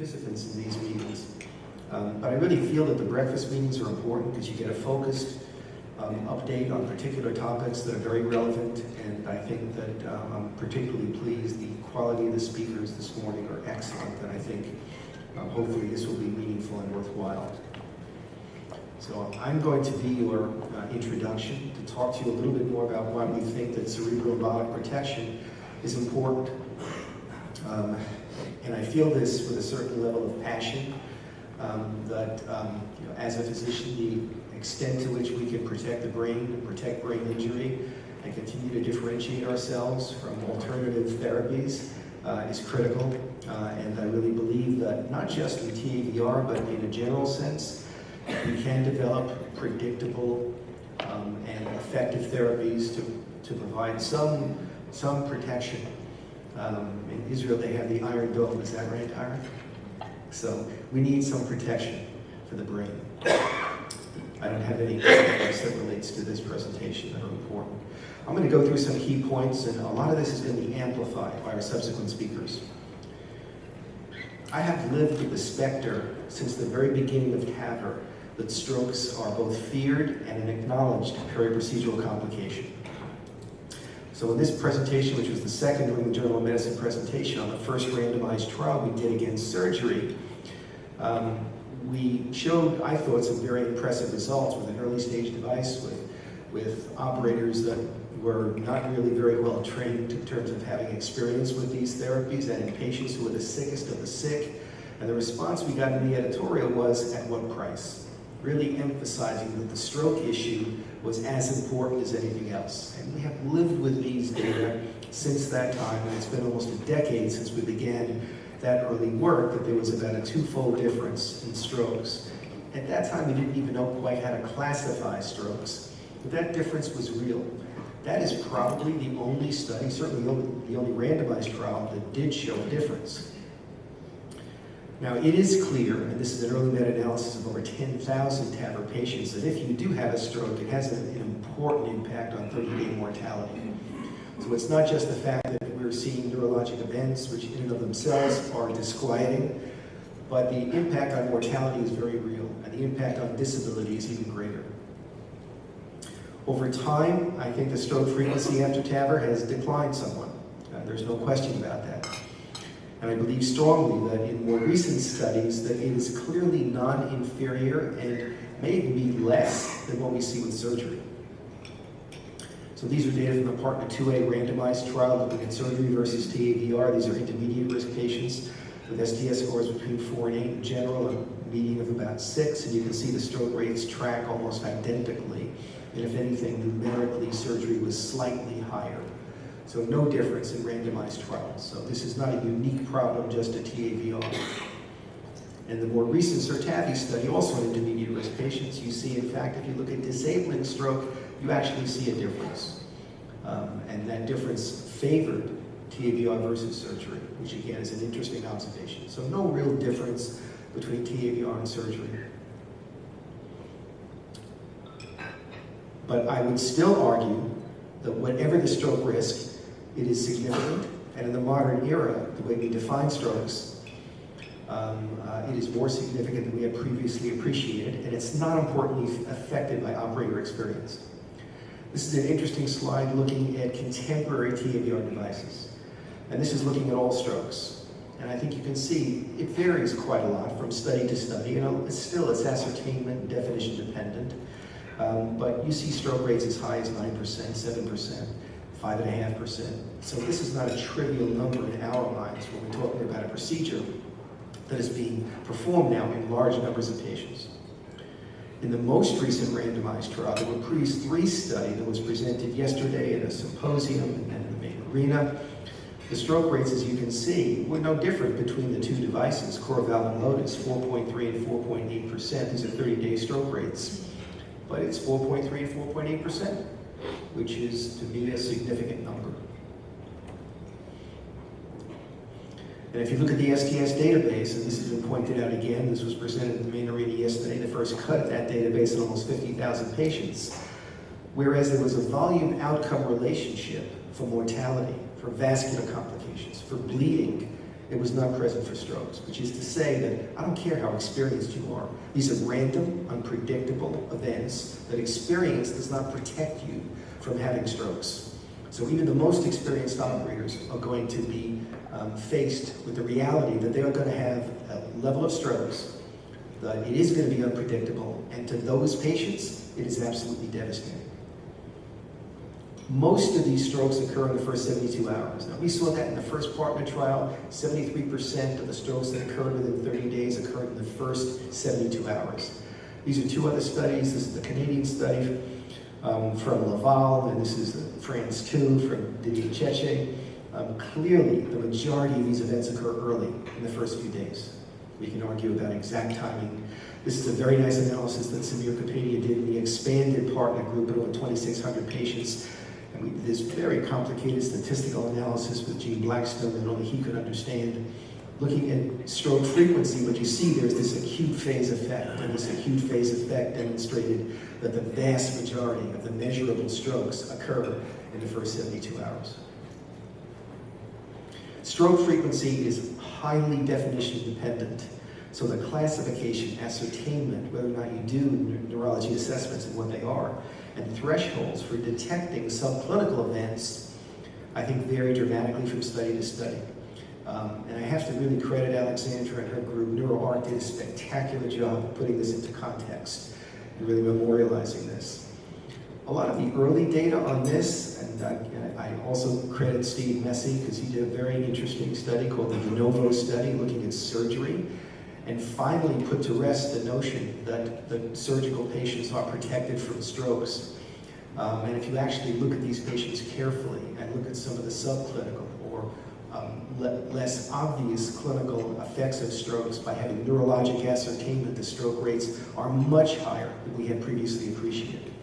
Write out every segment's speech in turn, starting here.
participants in these meetings. But I really feel that the breakfast meetings are important because you get a focused update on particular topics that are very relevant, and I think that I'm particularly pleased the quality of the speakers this morning are excellent, and I think hopefully this will be meaningful and worthwhile. So I'm going to be your introduction to talk to you a little bit more about why we think that cerebroembolic protection is important. And I feel this with a certain level of passion, that as a physician, the extent to which we can protect the brain and protect brain injury and continue to differentiate ourselves from alternative therapies is critical. And I really believe that not just in TAVR, but in a general sense, we can develop predictable and effective therapies to provide some protection. In Israel, they have the Iron Dome. Is that right, Iron? So we need some protection for the brain. I don't have any advice that relates to this presentation that are important. I'm going to go through some key points, and a lot of this is going to be amplified by our subsequent speakers. I have lived with the specter since the very beginning of TAVR that strokes are both feared and an acknowledged peri-procedural complication. So in this presentation, which was the second New England Journal of Medicine presentation on the first randomized trial we did against surgery, we showed, I thought, some very impressive results with an early stage device with operators that were not really very well trained in terms of having experience with these therapies, and in patients who were the sickest of the sick. And the response we got in the editorial was, at what price? Really emphasizing that the stroke issue was as important as anything else. And we have lived with these data since that time, and it's been almost a decade since we began that early work, that there was about a twofold difference in strokes. At that time, we didn't even know quite how to classify strokes, but that difference was real. That is probably the only study, certainly the only randomized trial, that did show a difference. Now, it is clear, and this is an early meta-analysis of over 10,000 TAVR patients, that if you do have a stroke, it has an important impact on 30-day mortality. So it's not just the fact that we're seeing neurologic events, which in and of themselves are disquieting, but the impact on mortality is very real, and the impact on disability is even greater. Over time, I think the stroke frequency after TAVR has declined somewhat. There's no question about that. And I believe strongly that in more recent studies that it is clearly non-inferior and may even be less than what we see with surgery. So these are data from the Partner 2A randomized trial looking at surgery versus TAVR. These are intermediate risk patients with STS scores between 4 and 8 in general, a median of about 6, and you can see the stroke rates track almost identically. And if anything, numerically, surgery was slightly higher. So no difference in randomized trials. So this is not a unique problem just to TAVR. And the more recent CERTAVI study, also in intermediate risk patients, you see, in fact, if you look at disabling stroke, you actually see a difference. And that difference favored TAVR versus surgery, which again is an interesting observation. So no real difference between TAVR and surgery. But I would still argue that whatever the stroke risk, it is significant. And in the modern era, the way we define strokes, it is more significant than we had previously appreciated, and it's not importantly affected by operator experience. This is an interesting slide looking at contemporary TAVR devices. And this is looking at all strokes. And I think you can see it varies quite a lot from study to study. It's ascertainment, definition dependent. But you see stroke rates as high as 9%, 7%, 5.5%. So this is not a trivial number in our minds when we're talking about a procedure that is being performed now in large numbers of patients. In the most recent randomized trial, the REPRISE 3 study that was presented yesterday at a symposium and in the main arena, the stroke rates, as you can see, were no different between the two devices, CoreValve and Lotus, 4.3 and 4.8%. These are 30-day stroke rates. But it's 4.3 and 4.8%, which is, to me, a significant number. And if you look at the STS database, and this has been pointed out again, this was presented in the main arena yesterday, the first cut at that database at almost 50,000 patients, whereas there was a volume outcome relationship for mortality, for vascular complications, for bleeding, it was not present for strokes, which is to say that I don't care how experienced you are. These are random, unpredictable events that experience does not protect you from having strokes. So even the most experienced operators are going to be faced with the reality that they are going to have a level of strokes that it is going to be unpredictable, and to those patients, it is absolutely devastating. Most of these strokes occur in the first 72 hours. Now, we saw that in the first part of the trial. 73% of the strokes that occurred within 30 days occurred in the first 72 hours. These are two other studies. This is the Canadian study from Laval, and this is France 2 from Didier Cheche. Clearly, the majority of these events occur early in the first few days. We can argue about exact timing. This is a very nice analysis that Samir Kapadia did in the expanded partner group of over 2,600 patients. And we did this very complicated statistical analysis with Gene Blackstone that only he could understand. Looking at stroke frequency, what you see there is this acute phase effect. And this acute phase effect demonstrated that the vast majority of the measurable strokes occur in the first 72 hours. Stroke frequency is highly definition dependent. So the classification, ascertainment, whether or not you do neurology assessments and what they are, and thresholds for detecting subclinical events, I think vary dramatically from study to study. And I have to really credit Alexandra and her group. NeuroArt did a spectacular job of putting this into context and really memorializing this. A lot of the early data on this, and I also credit Steve Messi because he did a very interesting study called the De Novo study looking at surgery, and finally put to rest the notion that the surgical patients are protected from strokes. And if you actually look at these patients carefully and look at some of the subclinical or less obvious clinical effects of strokes by having neurologic ascertainment, the stroke rates are much higher than we had previously appreciated.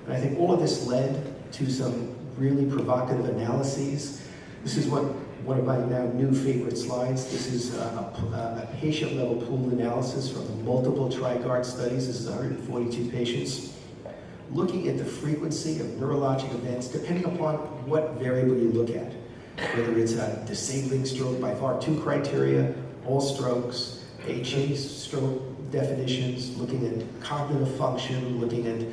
And I think all of this led to some really provocative analyses. This is one of my now new favorite slides. This is a patient-level pooled analysis from the multiple TriGuard studies. This is 142 patients. Looking at the frequency of neurologic events, depending upon what variable you look at. Whether it's a disabling stroke by VAR2 criteria, all strokes, HA stroke definitions, looking at cognitive function, looking at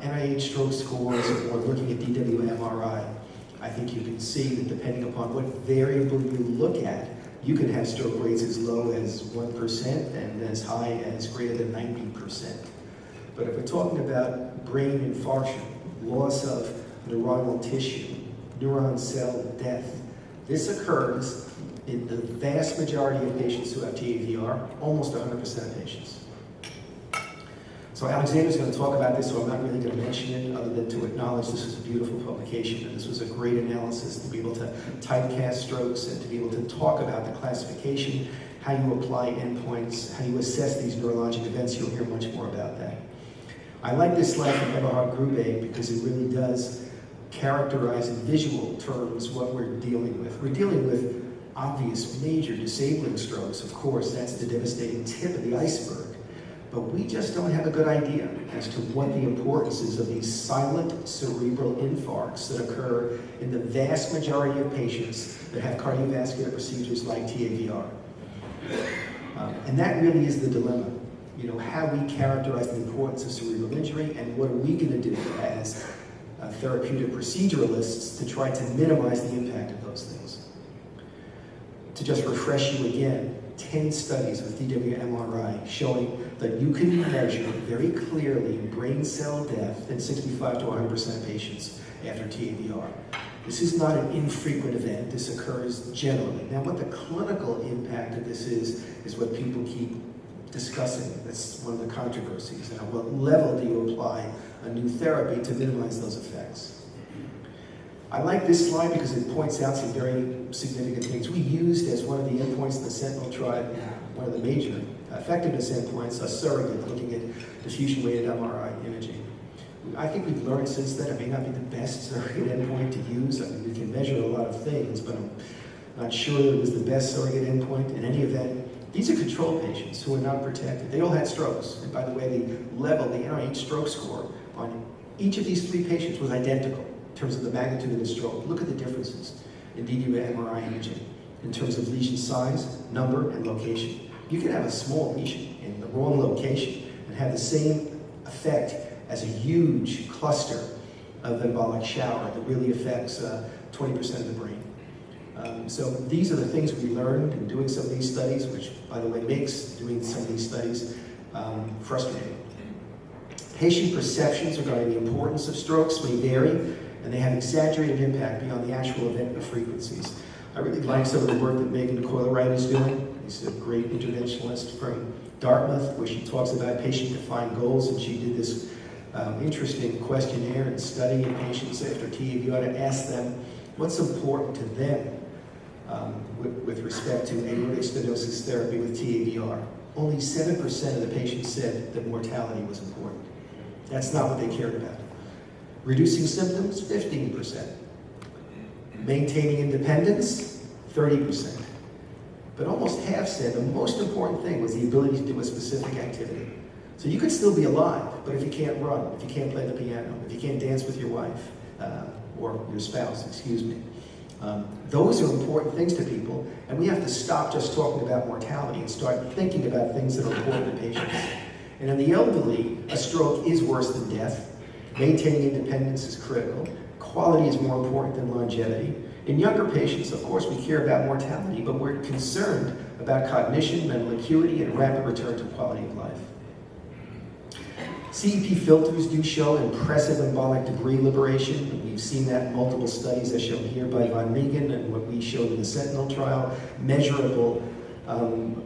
NIH stroke scores, or looking at DWMRI. I think you can see that depending upon what variable you look at, you can have stroke rates as low as 1% and as high as greater than 90%. But if we're talking about brain infarction, loss of neuronal tissue, neuron cell death, this occurs in the vast majority of patients who have TAVR, almost 100% of patients. So Alexander's going to talk about this, so I'm not really going to mention it other than to acknowledge this is a beautiful publication, and this was a great analysis to be able to typecast strokes and to be able to talk about the classification, how you apply endpoints, how you assess these neurologic events. You'll hear much more about that. I like this slide from Eberhard Grube because it really does characterize in visual terms what we're dealing with. We're dealing with obvious major disabling strokes, of course, that's the devastating tip of the iceberg. But we just don't have a good idea as to what the importance is of these silent cerebral infarcts that occur in the vast majority of patients that have cardiovascular procedures like TAVR. And that really is the dilemma. You know, how we characterize the importance of cerebral injury and what are we going to do as therapeutic proceduralists to try to minimize the impact of those things. To just refresh you again, 10 studies with DWMRI showing that you can measure very clearly brain cell death in 65 to 100% of patients after TAVR. This is not an infrequent event. This occurs generally. Now, what the clinical impact of this is what people keep discussing. That's one of the controversies. And at what level do you apply a new therapy to minimize those effects? I like this slide because it points out some very significant things. We used as one of the endpoints in the Sentinel trial, one of the major effectiveness endpoints, a surrogate looking at diffusion-weighted MRI imaging. I think we've learned since then it may not be the best surrogate endpoint to use. I mean, we can measure a lot of things, but I'm not sure that it was the best surrogate endpoint. In any event, these are control patients who are not protected. They all had strokes. And by the way, the level, the NIH stroke score on each of these 3 patients was identical in terms of the magnitude of the stroke. Look at the differences in DWMRI imaging. in terms of lesion size, number, and location. You can have a small lesion in the wrong location and have the same effect as a huge cluster of embolic shower that really affects 20% of the brain. So these are the things we learned in doing some of these studies, which, by the way, makes doing some of these studies frustrating. Patient perceptions regarding the importance of strokes may vary, and they have exaggerated impact beyond the actual event frequencies. I really like some of the work that Megan Coyle-Wright is doing. She's a great interventionalist from Dartmouth, where she talks about patient-defined goals, and she did this interesting questionnaire and study of patients after TAVR to ask them what's important to them with respect to aortic stenosis therapy with TAVR. Only 7% of the patients said that mortality was important. That's not what they cared about. Reducing symptoms, 15%. Maintaining independence, 30%. But almost half said the most important thing was the ability to do a specific activity. So you could still be alive, but if you can't run, if you can't play the piano, if you can't dance with your wife, or your spouse, excuse me, those are important things to people, and we have to stop just talking about mortality and start thinking about things that are important to patients. And in the elderly, a stroke is worse than death. Maintaining independence is critical. Quality is more important than longevity. In younger patients, of course, we care about mortality, but we're concerned about cognition, mental acuity, and rapid return to quality of life. CEP filters do show impressive embolic debris liberation, and we've seen that in multiple studies as shown here by Von Meegen and what we showed in the Sentinel trial, measurable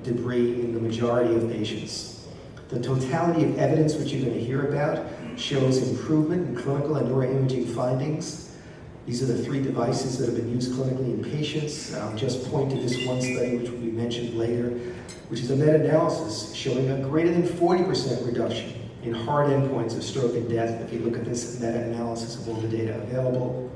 debris in the majority of patients. The totality of evidence, which you're going to hear about, shows improvement in clinical and neuroimaging findings. These are the 3 devices that have been used clinically in patients. I'll just point to this one study, which will be mentioned later, which is a meta-analysis showing a greater than 40% reduction in hard endpoints of stroke and death if you look at this meta-analysis of all the data available.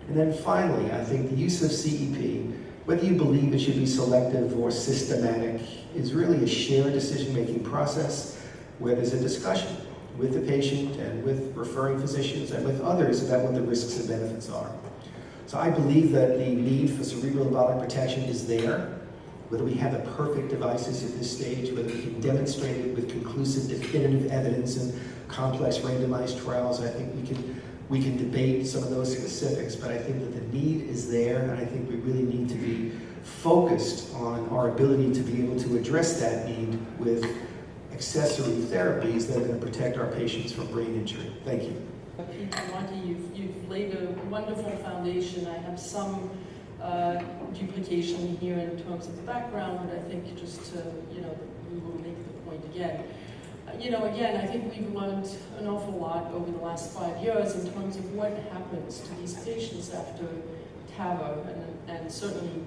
And then finally, I think the use of CEP, whether you believe it should be selective or systematic, is really a shared decision-making process where there's a discussion with the patient and with referring physicians and with others about what the risks and benefits are. So I believe that the need for cerebral embolic protection is there. Whether we have the perfect devices at this stage, whether we can demonstrate it with conclusive, definitive evidence and complex randomized trials, I think we can debate some of those specifics, but I think that the need is there, and I think we really need to be focused on our ability to be able to address that need with accessory therapies that are going to protect our patients from brain injury. Thank you. Marty, you've laid a wonderful foundation. I have some duplication here in terms of the background, but I think just to, we will make the point again. Again, I think we've learned an awful lot over the last 5 years in terms of what happens to these patients after TAVR and certainly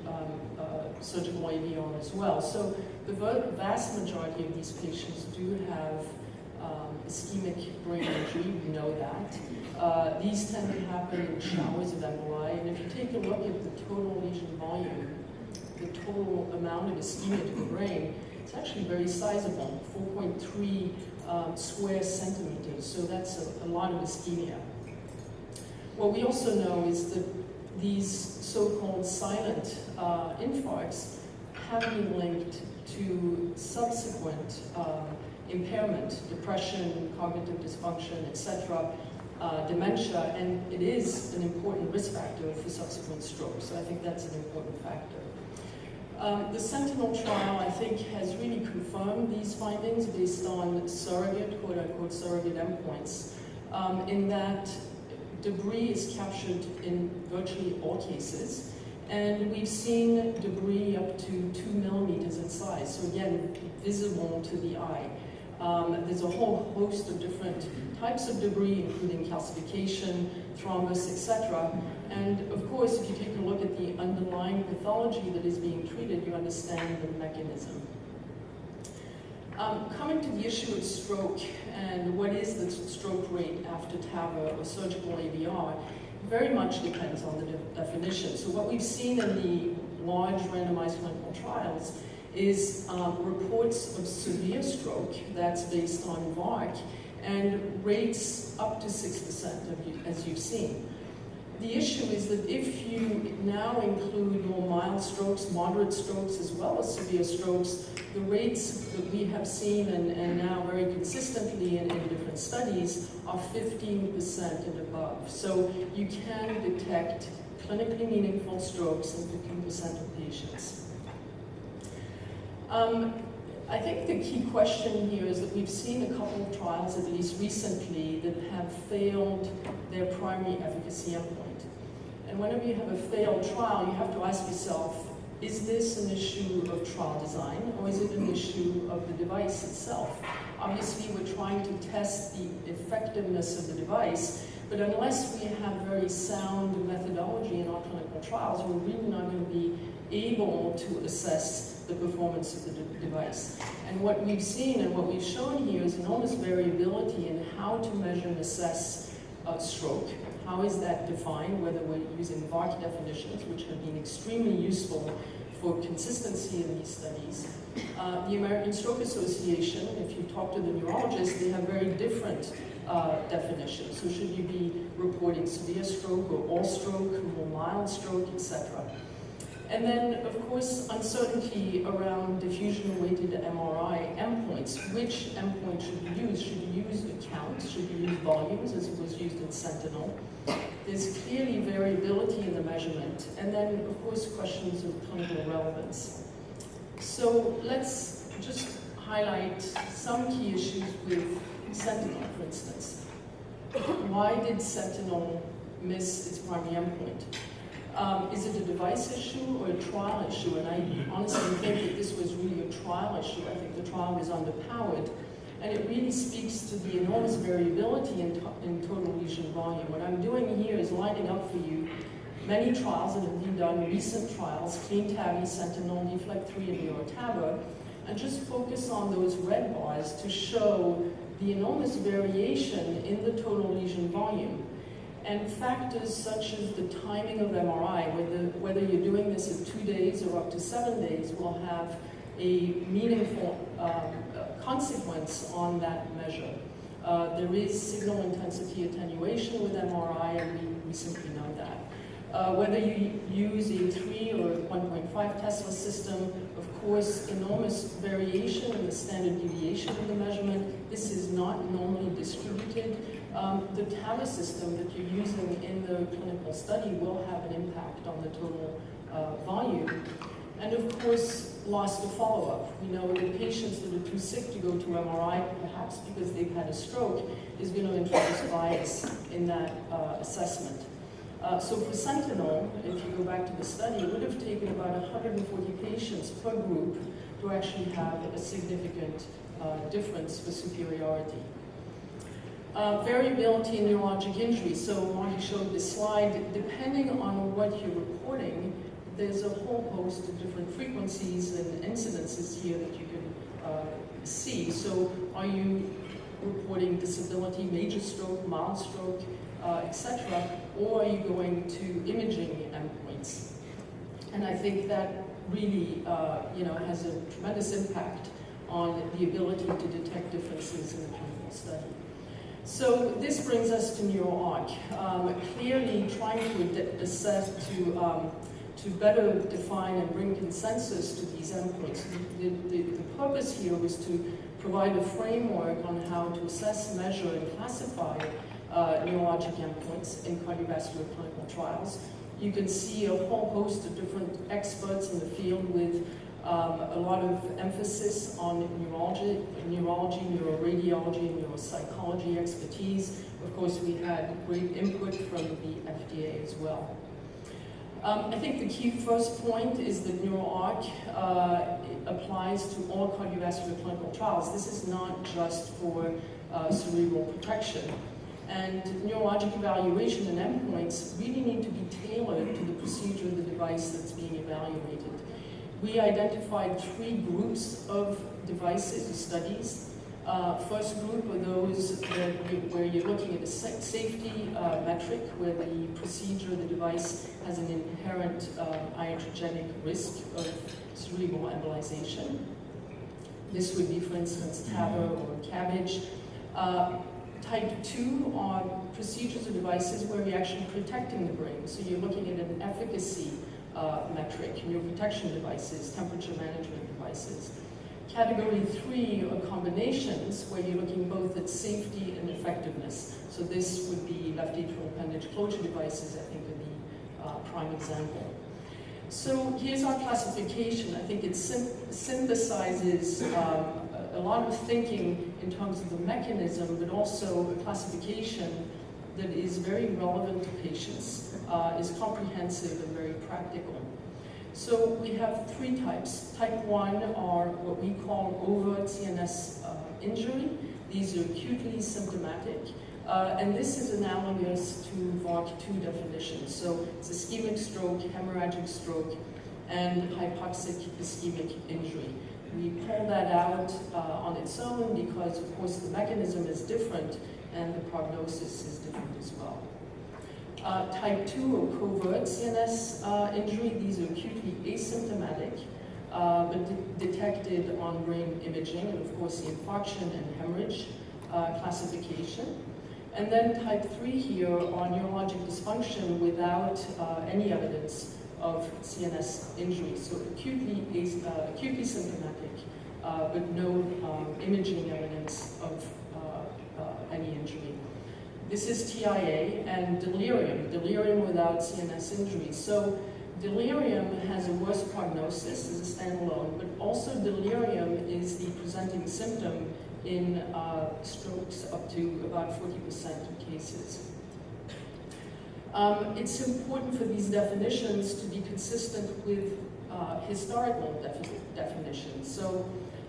surgical AVR as well. So the vast majority of these patients do have ischemic brain injury, we know that. These tend to happen in showers of emboli, and if you take a look at the total lesion volume, the total amount of ischemia to the brain, it's actually very sizable, 4.3 square centimeters, so that's a lot of ischemia. What we also know is that these so-called silent infarcts have been linked to subsequent impairment, depression, cognitive dysfunction, etc., dementia, and it is an important risk factor for subsequent strokes. So I think that's an important factor. The Sentinel trial, I think, has really confirmed these findings based on surrogate, quote-unquote, surrogate endpoints, in that debris is captured in virtually all cases, and we've seen debris up to 2 millimeters in size, so again, visible to the eye. There's a whole host of different types of debris, including calcification, thrombus, etc. And of course, if you take a look at the underlying pathology that is being treated, you understand the mechanism. Coming to the issue of stroke and what is the stroke rate after TAVR or surgical AVR, very much depends on the definition. So what we've seen in the large randomized clinical trials is reports of severe stroke that's based on VARC and rates up to 6%, as you've seen. the issue is that if you now include more mild strokes, moderate strokes, as well as severe strokes, the rates that we have seen and now very consistently in different studies are 15% and above. So you can detect clinically meaningful strokes in 15% of patients. I think the key question here is that we've seen a couple of trials, at least recently, that have failed their primary efficacy endpoint. And whenever you have a failed trial, you have to ask yourself, is this an issue of trial design, or is it an issue of the device itself? Obviously, we're trying to test the effectiveness of the device, but unless we have very sound methodology in our clinical trials, we're really not going to be able to assess the performance of the device. And what we've seen and what we've shown here is enormous variability in how to measure and assess stroke. How is that defined, whether we're using VARC definitions, which have been extremely useful for consistency in these studies. The American Stroke Association, if you talk to the neurologists, they have very different definitions. So should you be reporting severe stroke or all stroke, more mild stroke, etc. And then, of course, uncertainty around diffusion-weighted MRI endpoints. Which endpoint should you use? Should you use a count? Should you use volumes, as it was used in Sentinel? There's clearly variability in the measurement. And then, of course, questions of clinical relevance. So let's just highlight some key issues with Sentinel, for instance. Why did Sentinel miss its primary endpoint? Is it a device issue or a trial issue? And I honestly think that this was really a trial issue. I think the trial was underpowered. And it really speaks to the enormous variability in total lesion volume. What I'm doing here is lining up for you many trials that have been done, recent trials, Clean TAVI, Sentinel, Deflect 3, and NeuroTAVR, and just focus on those red bars to show the enormous variation in the total lesion volume. And factors such as the timing of MRI, whether you're doing this in 2 days or up to 7 days, will have a meaningful consequence on that measure. There is signal intensity attenuation with MRI, and we simply know that. Whether you use a 3 or 1.5 Tesla system, of course, enormous variation in the standard deviation of the measurement. This is not normally distributed. The TAVR system that you're using in the clinical study will have an impact on the total volume. And of course, loss to follow-up. We know that patients that are too sick to go to MRI, perhaps because they've had a stroke, is going to introduce bias in that assessment. So for Sentinel, if you go back to the study, it would have taken about 140 patients per group to actually have a significant difference for superiority. Variability in neurologic injury. So Marty showed this slide. Depending on what you're reporting, there's a whole host of different frequencies and incidences here that you can see. So are you reporting disability, major stroke, mild stroke, etc., or are you going to imaging endpoints? And I think that really has a tremendous impact on the ability to detect differences in the clinical study. So this brings us to NeuroArc. Clearly trying to assess, to better define and bring consensus to these endpoints. The purpose here was to provide a framework on how to assess, measure, and classify neurologic endpoints in cardiovascular clinical trials. You can see a whole host of different experts in the field with a lot of emphasis on neurology, neuroradiology, and neuropsychology expertise. Of course, we had great input from the FDA as well. I think the key first point is that NeuroArc applies to all cardiovascular clinical trials. This is not just for cerebral protection. And neurologic evaluation and endpoints really need to be tailored to the procedure of the device that's being evaluated. We identified 3 groups of devices or studies. First group are those where you're looking at a safety metric, where the procedure, the device, has an inherent iatrogenic risk of cerebral embolization. This would be, for instance, TAVR or CABG. Type 2 are procedures or devices devices where you're actually protecting the brain. So you're looking at an efficacy metric, neuroprotection devices, temperature management devices. Category 3 are combinations where you're looking both at safety and effectiveness. So this would be left atrial appendage closure devices, I think, are the prime example. So here's our classification. I think it synthesizes a lot of thinking in terms of the mechanism, but also a classification that is very relevant to patients, is comprehensive and very practical. So we have 3 types. Type 1 are what we call overt CNS injury. These are acutely symptomatic. And this is analogous to VARC2 definition. So it's ischemic stroke, hemorrhagic stroke, and hypoxic ischemic injury. We pull that out on its own because, of course, the mechanism is different and the prognosis is different as well. Type 2 or covert CNS injury, these are acutely asymptomatic, but detected on brain imaging, and of course the infarction and hemorrhage classification. And then type 3 here are neurologic dysfunction without any evidence of CNS injury, so acutely symptomatic, but no imaging evidence of any injury. This is TIA and delirium without CNS injury. So delirium has a worse prognosis as a standalone, but also delirium is the presenting symptom in strokes up to about 40% of cases. It's important for these definitions to be consistent with historical definitions. So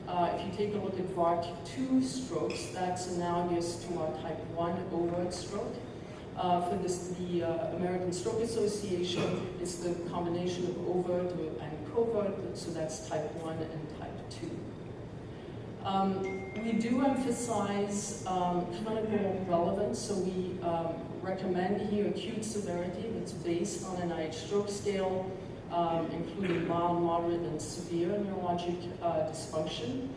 if you take a look at VARC2 strokes, that's analogous to our type 1 overt stroke. For the American Stroke Association, it's the combination of overt and covert, so that's type 1 and type 2. We do emphasize clinical relevance, so we recommend here acute severity that's based on an NIH stroke scale, including mild, moderate, and severe neurologic dysfunction.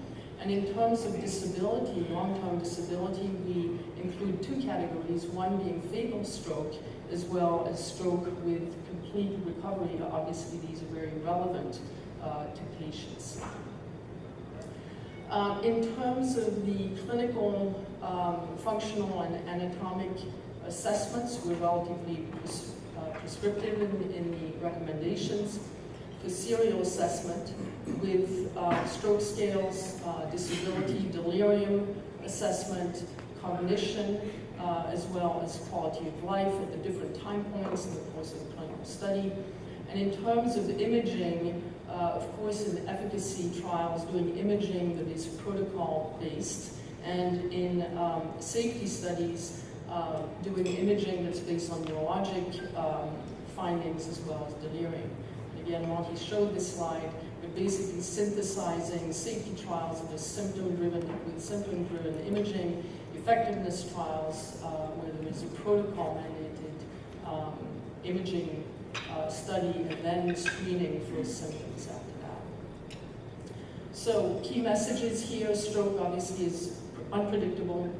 And in terms of disability, long-term disability, we include 2 categories, one being fatal stroke, as well as stroke with complete recovery. Obviously, these are very relevant to patients. In terms of the clinical, functional, and anatomic assessments, we're relatively prescriptive in the recommendations. For serial assessment with stroke scales, disability, delirium assessment, cognition, as well as quality of life at the different time points in the course of the clinical study. And in terms of imaging, of course, in efficacy trials, doing imaging that is protocol-based, and in safety studies, doing imaging that's based on neurologic findings as well as delirium. Again, Monty showed this slide, but basically synthesizing safety trials that are symptom-driven with symptom-driven imaging, effectiveness trials where there is a protocol-mandated imaging study, and then screening for symptoms after that. So key messages here: stroke obviously is unpredictable,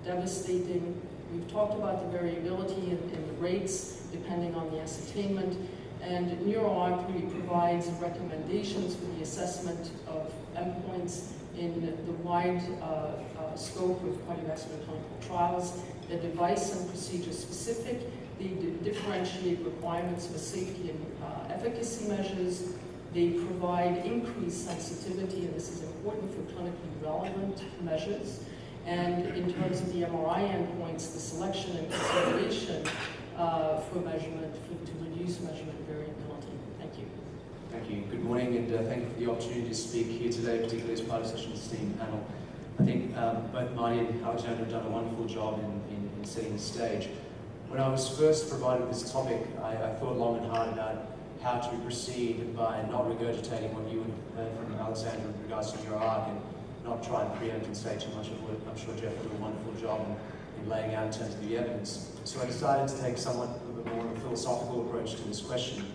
devastating. We've talked about the variability in the rates depending on the ascertainment, and NeuroArc provides recommendations for the assessment of endpoints in the wide scope of cardiovascular clinical trials. They're device and procedure specific. They differentiate requirements for safety and efficacy measures. They provide increased sensitivity, and this is important for clinically relevant measures. And in terms of the MRI endpoints, the selection and consideration for measurement, to reduce measurement variability. Thank you. Thank you. Good morning, and thank you for the opportunity to speak here today, particularly as part of such an esteemed panel. I think both Marty and Alexander have done a wonderful job in setting the stage. When I was first provided this topic, I thought long and hard about how to proceed by not regurgitating what you had heard from Alexander in regards to NeuroArc, and not try and preempt and say too much of what I'm sure Jeff did a wonderful job in laying out in terms of the evidence. So I decided to take somewhat of a more philosophical approach to this question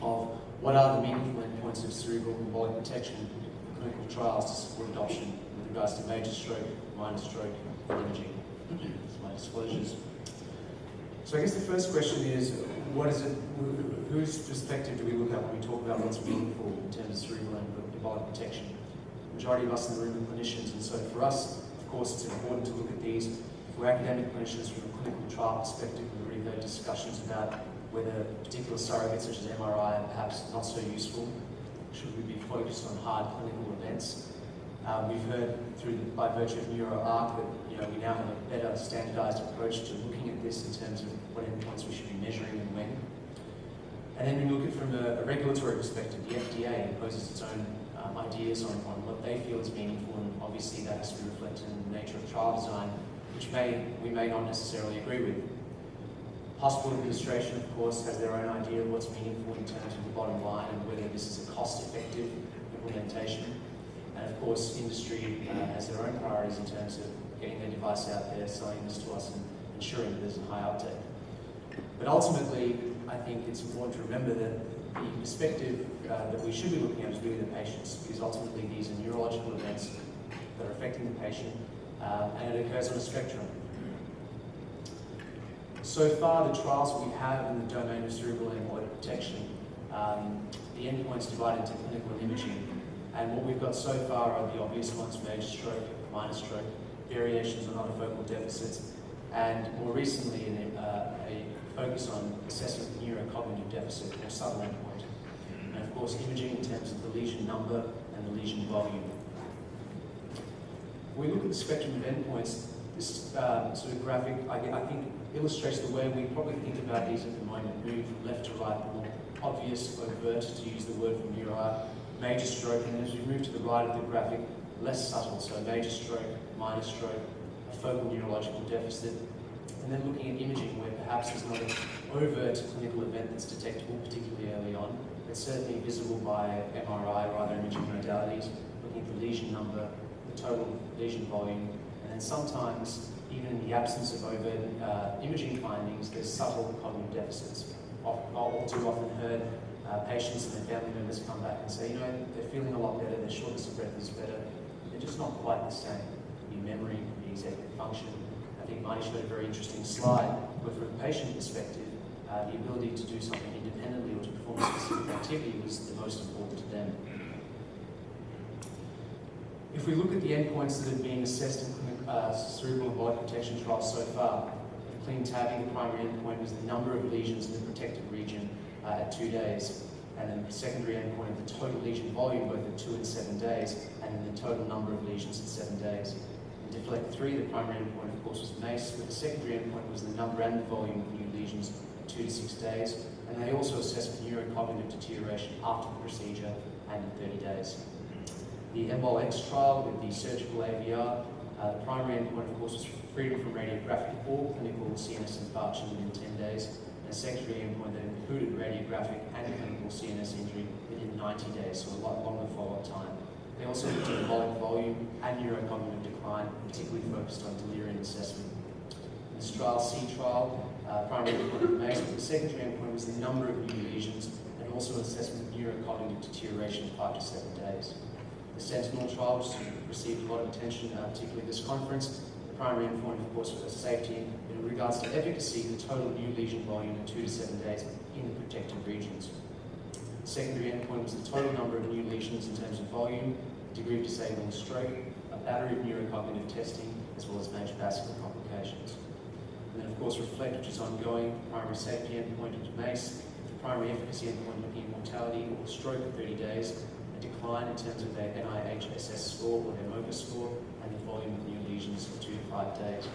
of what are the meaningful endpoints of cerebral embolic protection in clinical trials to support adoption with regards to major stroke, minor stroke, and imaging. That's my disclosures. So I guess the first question is, what is it, whose perspective do we look at when we talk about what's meaningful in terms of cerebral and embolic protection? The majority of us in the room are clinicians, and so for us, of course, it's important to look at these. If we're academic clinicians from a clinical trial perspective, we've already heard discussions about whether particular surrogates such as MRI are perhaps not so useful. Should we be focused on hard clinical events? We've heard by virtue of NeuroArc that we now have a better standardized approach to looking at this in terms of what endpoints we should be measuring and when. And then we look at it from a regulatory perspective. The FDA imposes its own ideas on what they feel is meaningful, and obviously that has to be reflected in the nature of trial design, which we may not necessarily agree with. Hospital administration, of course, has their own idea of what's meaningful in terms of the bottom line and whether this is a cost-effective implementation. And of course, industry has their own priorities in terms of getting their device out there, selling this to us, and ensuring that there's a high uptake. But ultimately, I think it's important to remember that the perspective that we should be looking at is really the patients, because ultimately these are neurological events that are affecting the patient, and it occurs on a spectrum. So far, the trials we have in the domain of cerebral embolic protection, the endpoints divided into clinical and imaging. And what we've got so far are the obvious ones: major stroke, minor stroke, variations on other focal deficits, and more recently a focus on assessment of neurocognitive deficit, or subtle endpoint. And of course, imaging in terms of the lesion number and the lesion volume. When we look at the spectrum of endpoints, this sort of graphic, I think, illustrates the way we probably think about these at the moment, moving from left to right, more obvious, overt, to use the word from NeuroArc, major stroke, and as we move to the right of the graphic, less subtle, so major stroke, minor stroke, a focal neurological deficit, and then looking at imaging where perhaps there's not an overt clinical event that's detectable particularly early on, but certainly visible by MRI or other imaging modalities, looking at the lesion number, the total lesion volume, and then sometimes, even in the absence of overt imaging findings, there's subtle cognitive deficits. All too often heard patients and their family members come back and say, they're feeling a lot better, their shortness of breath is better, they're just not quite the same. It could be memory, it could be executive function. I think Marty showed a very interesting slide, but from a patient perspective, the ability to do something independently or to perform a specific activity was the most important to them. If we look at the endpoints that have been assessed in cerebral embolic protection trials so far, the clean tabbing, the primary endpoint was the number of lesions in the protected region at 2 days, and then the secondary endpoint of the total lesion volume both at 2 and 7 days, and then the total number of lesions at 7 days. In Deflect 3, the primary endpoint, of course, was MACE, but the secondary endpoint was the number and the volume of new lesions at 2 to 6 days, and they also assessed neurocognitive deterioration after the procedure and in 30 days. The EMBOL-X trial with the surgical AVR, the primary endpoint, of course, was freedom from radiographic or clinical CNS infarction within 10 days, and a secondary endpoint that included radiographic and clinical CNS injury within 90 days, so a lot longer follow-up time. They also looked at embolic volume and neurocognitive decline, particularly focused on delirium assessment. In this trial, C trial, primary endpoint of MACE, but the secondary endpoint was the number of new lesions and also an assessment of neurocognitive deterioration 5 to 7 days. The Sentinel trial, which received a lot of attention, particularly at this conference, the primary endpoint, of course, was safety. In regards to efficacy, the total new lesion volume in 2 to 7 days in the protected regions. The secondary endpoint was the total number of new lesions in terms of volume, degree of disabling stroke, a battery of neurocognitive testing, as well as major vascular complications. And then, of course, Reflect, which is ongoing, the primary safety endpoint of MACE, the primary efficacy endpoint looking at mortality or stroke at 30 days, a decline in terms of their NIHSS score or their MOCA score, and the volume of new lesions for 2 to 5 days.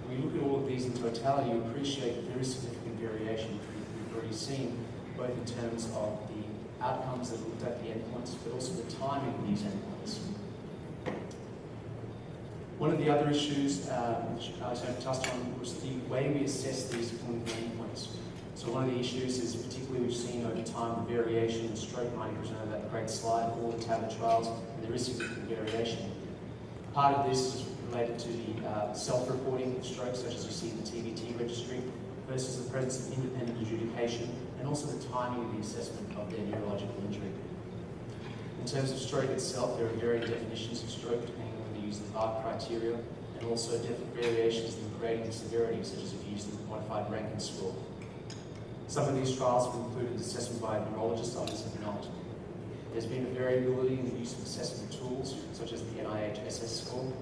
When we look at all of these in totality, you appreciate the very significant variation which we've already seen, both in terms of the outcomes that looked at the endpoints, but also the timing of these endpoints. One of the other issues which Alexander touched on was the way we assess these clinical endpoints. So one of the issues is particularly we've seen over time the variation in stroke. Marty presented that great slide of all the TAVR trials, and there is significant variation. Part of this is related to the self-reporting of strokes, such as you see in the TVT registry, versus the presence of independent adjudication, and also the timing of the assessment of their neurological injury. In terms of stroke itself, there are varying definitions of stroke, depending on whether you use the VARC criteria, and and also different variations in the grading and severity, such as if you use the modified Rankin score. Some of these trials have included assessment by a neurologist, others have not. There's been a variability in the use of assessment tools, such as the NIH SS score,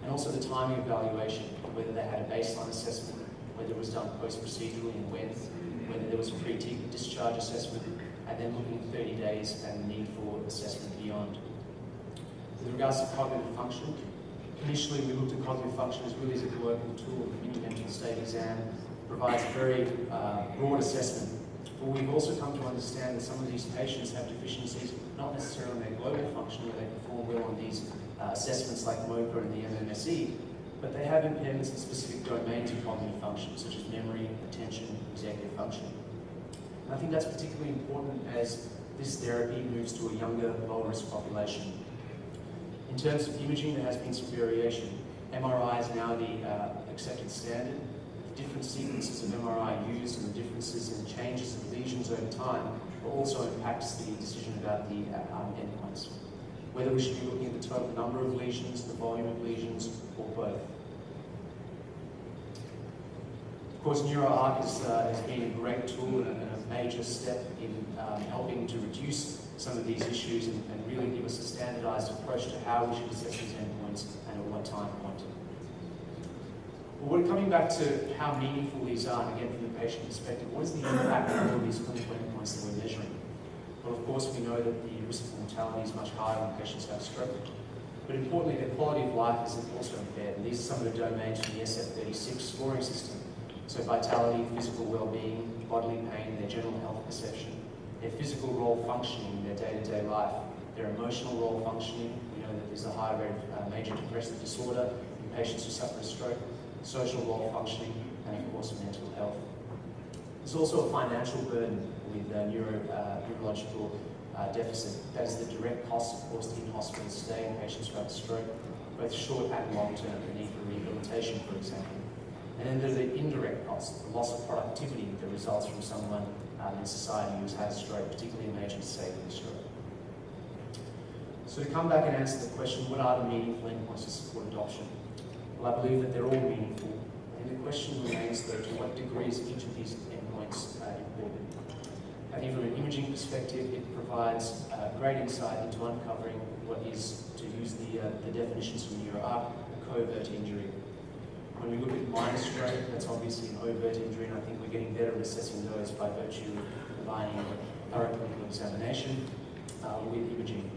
and also the timing of evaluation, whether they had a baseline assessment, whether it was done post-procedurally and when, whether there was a pre-discharge assessment, and then looking at 30 days and the need for assessment beyond. With regards to cognitive function, initially we looked at cognitive function as really as a global tool. The mini mental state exam provides a very broad assessment. But we've also come to understand that some of these patients have deficiencies, not necessarily in their global function, where they perform well on these assessments like MOCA and the MMSE, but they have impairments in specific domains of cognitive function, such as memory, attention, executive function. And I think that's particularly important as this therapy moves to a younger, lower-risk population. In terms of imaging, there has been some variation. MRI is now the accepted standard. The different sequences of MRI used and the differences in changes of lesions over time also impacts the decision about the endpoints. Whether we should be looking at the total number of lesions, the volume of lesions, or both. Of course, NeuroArc has been a great tool and a major step in helping to reduce some of these issues and really give us a standardized approach to how we should assess these endpoints and at what time point. Well, we're coming back to how meaningful these are, and again, from the patient perspective, what is the impact of all of these clinical endpoints that we're measuring? Well, of course, we know that the risk of mortality is much higher when patients have stroke. But importantly, their quality of life is also impaired. And these are some of the domains from the SF-36 scoring system. So vitality, physical well-being, bodily pain, their general health perception, their physical role functioning in their day-to-day life, their emotional role functioning. We know that there's a high rate of major depressive disorder in patients who suffer a stroke, social role functioning, and of course mental health. There's also a financial burden with neurological deficit. That is the direct cost, of course, the in-hospital stay in patients who have a stroke, both short and long-term, the need for rehabilitation, for example. And then there's the indirect cost, the loss of productivity that results from someone in society who's had a stroke, particularly a major disabling stroke. So to come back and answer the question, what are the meaningful endpoints to support adoption? Well, I believe that they're all meaningful. And the question remains, though, to what degree is each of these endpoints important? I think from an imaging perspective, it provides great insight into uncovering what is, to use the definitions from NeuroArc, a covert injury. When we look at minor stroke, that's obviously an overt injury, and I think we're getting better at assessing those by virtue of combining a thorough clinical examination with imaging.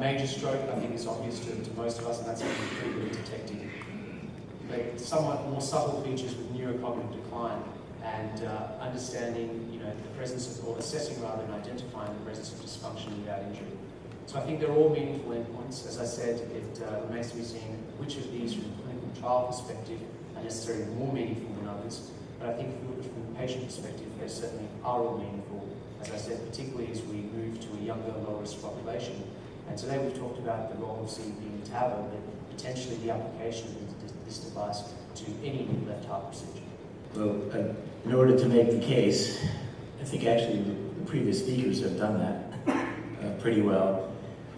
Major stroke, I think, is obvious to most of us, and that's something pretty good at detecting. But somewhat more subtle features with neurocognitive decline and understanding, the presence of, or assessing rather than identifying the presence of dysfunction without injury. So I think they're all meaningful endpoints. As I said, it remains to be seen which of these from a clinical trial perspective are necessarily more meaningful than others. But I think if we look at it from a patient perspective, they certainly are all meaningful. As I said, particularly as we move to a younger, lower-risk population. And today we've talked about the role of CEP in TAVR, but potentially the application of this device to any left heart procedure. Well, in order to make the case, I think actually the previous speakers have done that pretty well.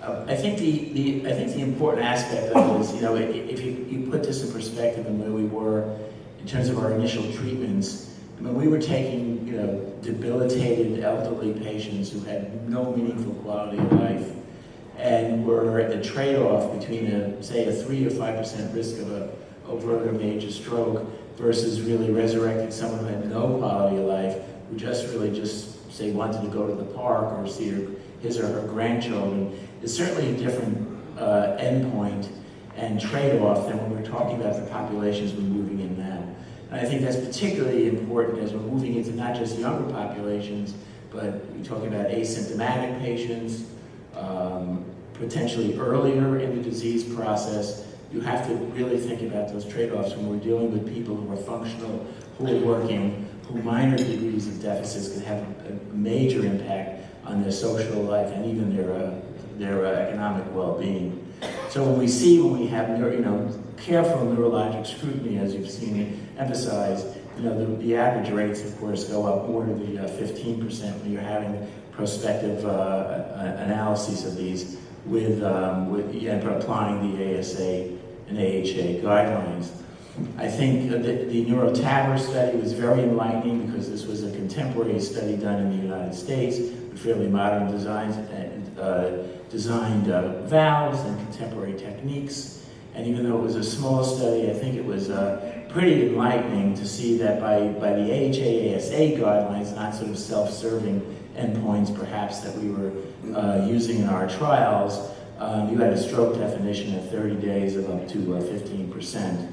I think the important aspect of this, if you put this in perspective and where we were in terms of our initial treatments, we were taking debilitated elderly patients who had no meaningful quality of life, and were at the trade-off between say a 3 or 5% risk of a overt or major stroke versus really resurrecting someone who had no quality of life, who just say wanted to go to the park or see his or her grandchildren. It's certainly a different endpoint and trade-off than when we're talking about the populations we're moving in now. And I think that's particularly important as we're moving into not just younger populations, but we're talking about asymptomatic patients, potentially earlier in the disease process. You have to really think about those trade-offs when we're dealing with people who are functional, who are working, who minor degrees of deficits can have a major impact on their social life and even their economic well-being. So when we have careful neurologic scrutiny, as you've seen it emphasized, the average rates, of course, go up more to the 15% when you're having prospective analyses of these with applying the ASA and AHA guidelines. I think the NeuroTaver study was very enlightening because this was a contemporary study done in the United States with fairly modern designs and designed valves and contemporary techniques. And even though it was a small study, I think it was pretty enlightening to see that by the AHA-ASA guidelines, not sort of self-serving endpoints perhaps that we were using in our trials, you had a stroke definition at 30 days of up to 15%.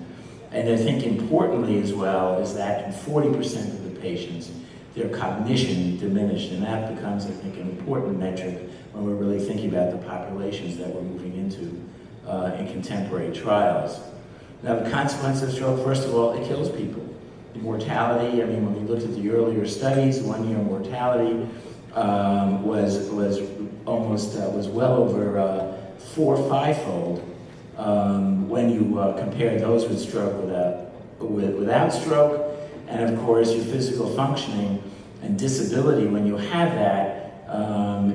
And I think importantly as well is that in 40% of the patients, their cognition diminished, and that becomes, I think, an important metric when we're really thinking about the populations that we're moving into in contemporary trials. Now, the consequences of stroke, first of all, it kills people. The mortality, I mean, when we looked at the earlier studies, 1-year mortality was well over 4 or 5-fold when you compare those with stroke without stroke. And of course, your physical functioning and disability, when you have that,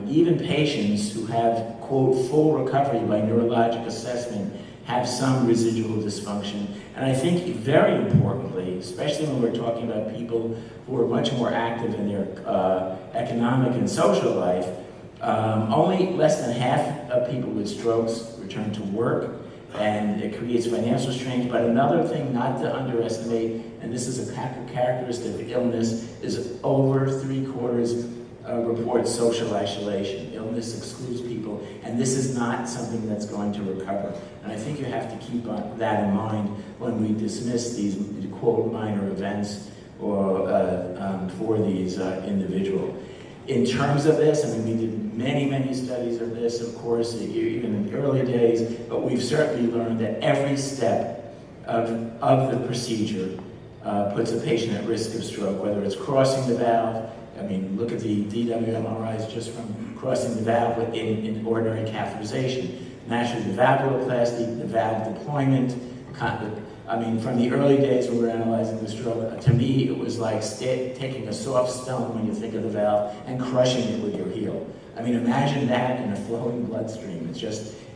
even patients who have, quote, full recovery by neurologic assessment have some residual dysfunction. And I think very importantly, especially when we're talking about people who are much more active in their economic and social life, only less than half of people with strokes return to work, and it creates financial strains. But another thing not to underestimate, and this is a characteristic of illness, is over 3/4 report social isolation. Illness excludes people, and this is not something that's going to recover. And I think you have to keep that in mind when we dismiss these, quote, minor events or for these individuals. In terms of this, I mean, we did many studies of this, of course, even in the early days, but we've certainly learned that every step of the procedure puts a patient at risk of stroke, whether it's crossing the valve. I mean, look at the DW-MRIs just from crossing the valve in ordinary catheterization. Naturally, the valvuloplasty, the valve deployment. I mean, from the early days when we were analyzing the stroke, to me, it was like taking a soft stone when you think of the valve and crushing it with your heel. I mean, imagine that in a flowing bloodstream.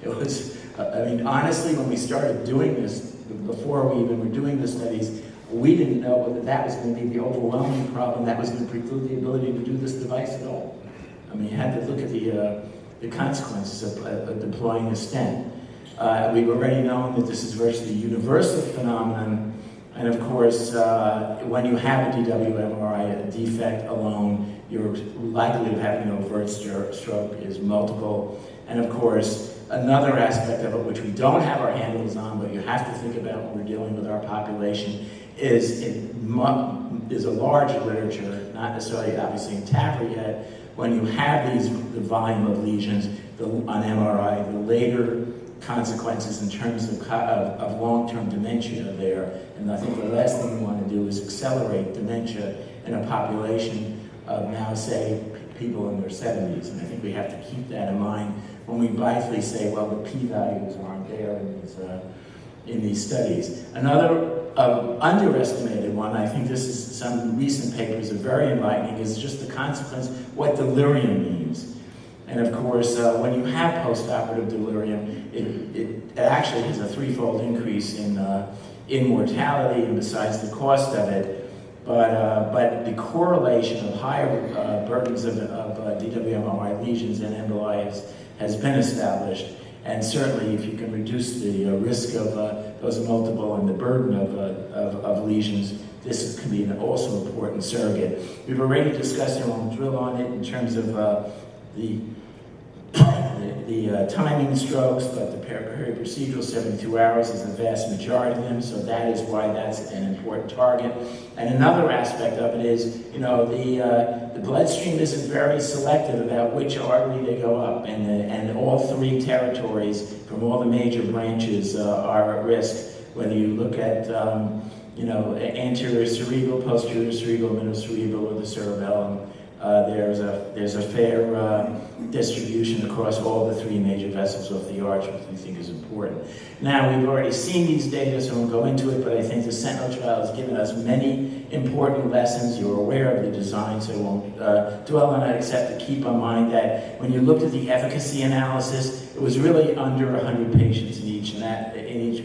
It was, I mean, honestly, when we started doing this, before we even were doing the studies, we didn't know whether that was going to be the overwhelming problem that was going to preclude the ability to do this device at all. I mean, you had to look at the consequences of deploying a stent. We've already known that this is virtually a universal phenomenon, and of course, when you have a DW-MRI, a defect alone, your likelihood of having an overt stroke is multiple. And of course, another aspect of it, which we don't have our handles on, but you have to think about when we're dealing with our population, is a large literature, not necessarily obviously in TAVR yet, when you have the volume of lesions on MRI, the later consequences in terms of long-term dementia there. And I think the last thing we want to do is accelerate dementia in a population of now, say, people in their 70s. And I think we have to keep that in mind when we blithely say, well, the p-values aren't there in these studies. Another underestimated one, I think this is some recent papers are very enlightening, is just the consequence, what delirium means. And of course, when you have postoperative delirium, it actually has a 3-fold increase in mortality, and besides the cost of it. But the correlation of higher burdens of DW-MRI lesions and emboli has been established. And certainly, if you can reduce the risk of those multiple and the burden of lesions, this can be an also important surrogate. We've already discussed, and we'll drill on it in terms of the timing strokes, but the periprocedural 72 hours is the vast majority of them, so that is why that's an important target. And another aspect of it is, the bloodstream isn't very selective about which artery they go up, and all 3 territories from all the major branches are at risk. Whether you look at anterior cerebral, posterior cerebral, middle cerebral, or the cerebellum. there's a fair distribution across all the three major vessels of the arch, which we think is important. Now, we've already seen these data, so I won't go into it, but I think the Sentinel trial has given us many important lessons. You're aware of the design, so I won't dwell on it, except to keep in mind that when you looked at the efficacy analysis, it was really under 100 patients in each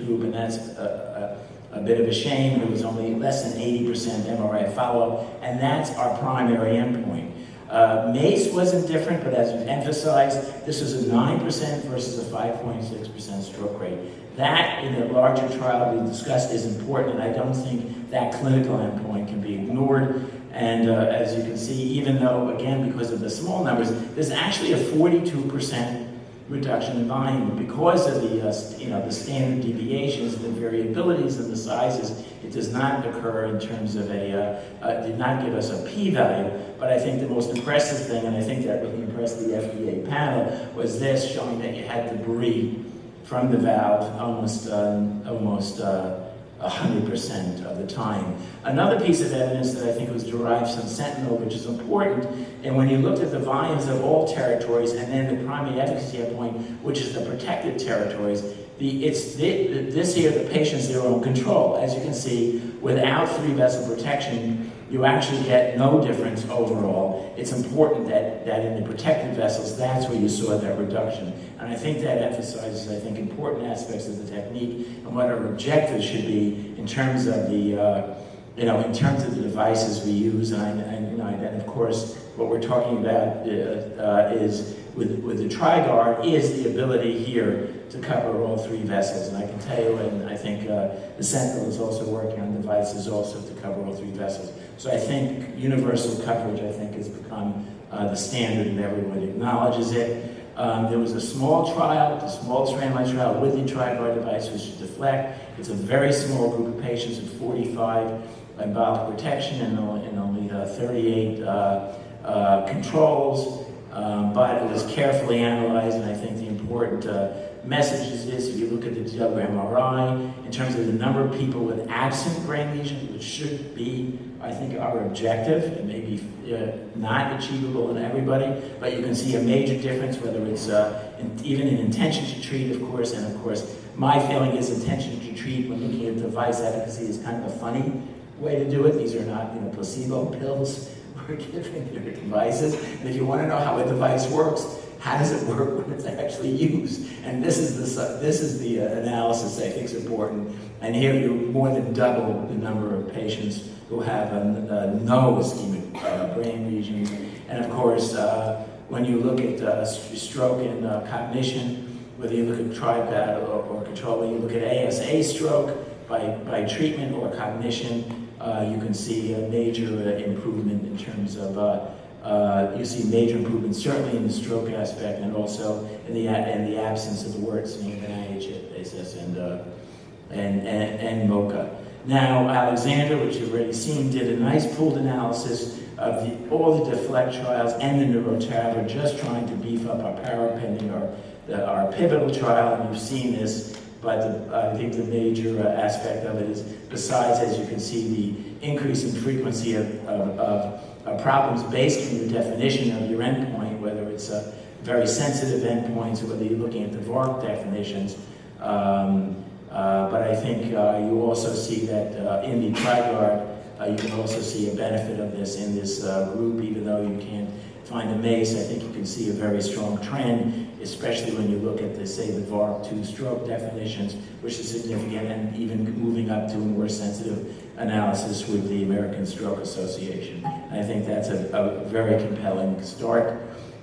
group, and that's a bit of a shame. It was only less than 80% MRI follow-up, and that's our primary endpoint. MACE wasn't different, but as we've emphasized, this was a 9% versus a 5.6% stroke rate. That, in the larger trial we discussed, is important, and I don't think that clinical endpoint can be ignored. And as you can see, even though, again, because of the small numbers, there's actually a 42% reduction in volume. Because of the standard deviations, the variabilities of the sizes, it does not occur in terms of did not give us a p-value. But I think the most impressive thing, and I think that really impressed the FDA panel, was this, showing that you had debris from the valve almost 100% of the time. Another piece of evidence that I think was derived from Sentinel, which is important, and when you looked at the volumes of all territories and then the primary efficacy endpoint, which is the protected territories, this here, the patients, they're on control. As you can see, without three-vessel protection, you actually get no difference overall. It's important that in the protected vessels, that's where you saw that reduction. And I think that emphasizes, important aspects of the technique and what our objectives should be in terms of the devices we use. And of course, what we're talking about is with the TriGuard is the ability here to cover all three vessels. And I can tell you, and I think the Sentinel is also working on devices also to cover all three vessels. So I think universal coverage, has become the standard, and everyone acknowledges it. There was a small trial, a small randomized trial with the TriGuard device, which is deflect. It's a very small group of patients with 45 embolic protection and only 38 controls. But it was carefully analyzed, and I think the important message is this: if you look at the WMRI, in terms of the number of people with absent brain lesions, which should be, I think, our objective, and maybe not achievable in everybody, but you can see a major difference, whether it's even in intention to treat, of course, and of course, my feeling is intention to treat when looking at device efficacy is kind of a funny way to do it. These are not placebo pills we're giving their devices. And if you want to know how a device works, how does it work when it's actually used? And this is the analysis I think is important. And here you more than double the number of patients who have no ischemic brain lesions. And of course, when you look at stroke and cognition, whether you look at TriPad or control, when you look at ASA stroke by treatment or cognition, you can see a major improvement in terms of, you see major improvement certainly in the stroke aspect, and also in the absence of the worsening of NIH and MoCA. Now, Alexander, which you've already seen, did a nice pooled analysis of all the deflect trials and the neurotab. We're just trying to beef up our power pending our pivotal trial, and you've seen this. But I think the major aspect of it is, besides, as you can see, the increase in frequency of problems based on the definition of your endpoint, whether it's very sensitive endpoints or whether you're looking at the VARC definitions. But I think you also see that in the TriGuard, you can also see a benefit of this in this group, even though you can't find a MACE. I think you can see a very strong trend, especially when you look at the VARC2 stroke definitions, which is significant, and even moving up to a more sensitive analysis with the American Stroke Association. And I think that's a very compelling start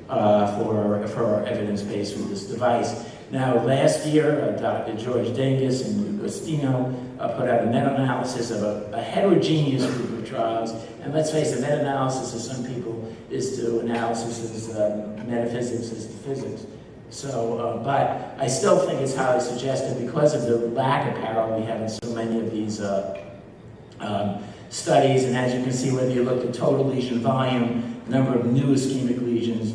for our evidence base with this device. Now, last year, Dr. George Dengus and Agostino put out a meta-analysis of a heterogeneous group of trials. And let's face it, meta-analysis of some people is to analysis as metaphysics is to physics. So, but I still think it's highly suggestive because of the lack of power we have in so many of these studies. And as you can see, whether you look at total lesion volume, number of new ischemic lesions,